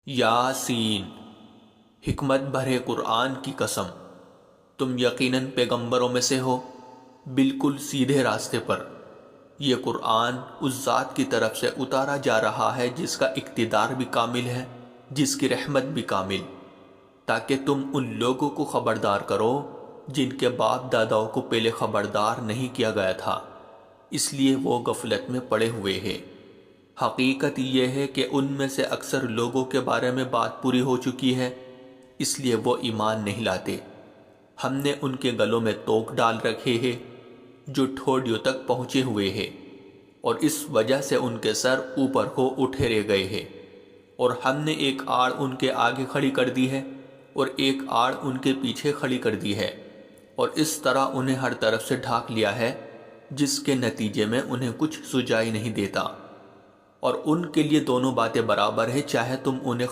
یاسین، حکمت بھرے قرآن کی قسم، تم یقیناً پیغمبروں میں سے ہو، بالکل سیدھے راستے پر۔ یہ قرآن اس ذات کی طرف سے اتارا جا رہا ہے جس کا اقتدار بھی کامل ہے، جس کی رحمت بھی کامل، تاکہ تم ان لوگوں کو خبردار کرو جن کے باپ داداؤں کو پہلے خبردار نہیں کیا گیا تھا، اس لیے وہ غفلت میں پڑے ہوئے ہیں۔ حقیقت یہ ہے کہ ان میں سے اکثر لوگوں کے بارے میں بات پوری ہو چکی ہے، اس لیے وہ ایمان نہیں لاتے۔ ہم نے ان کے گلوں میں توق ڈال رکھے ہیں جو ٹھوڑیوں تک پہنچے ہوئے ہیں، اور اس وجہ سے ان کے سر اوپر کو اٹھے رہ گئے ہیں، اور ہم نے ایک آڑ ان کے آگے کھڑی کر دی ہے اور ایک آڑ ان کے پیچھے کھڑی کر دی ہے، اور اس طرح انہیں ہر طرف سے ڈھانک لیا ہے، جس کے نتیجے میں انہیں کچھ سجائی نہیں دیتا۔ اور ان کے لیے دونوں باتیں برابر ہیں، چاہے تم انہیں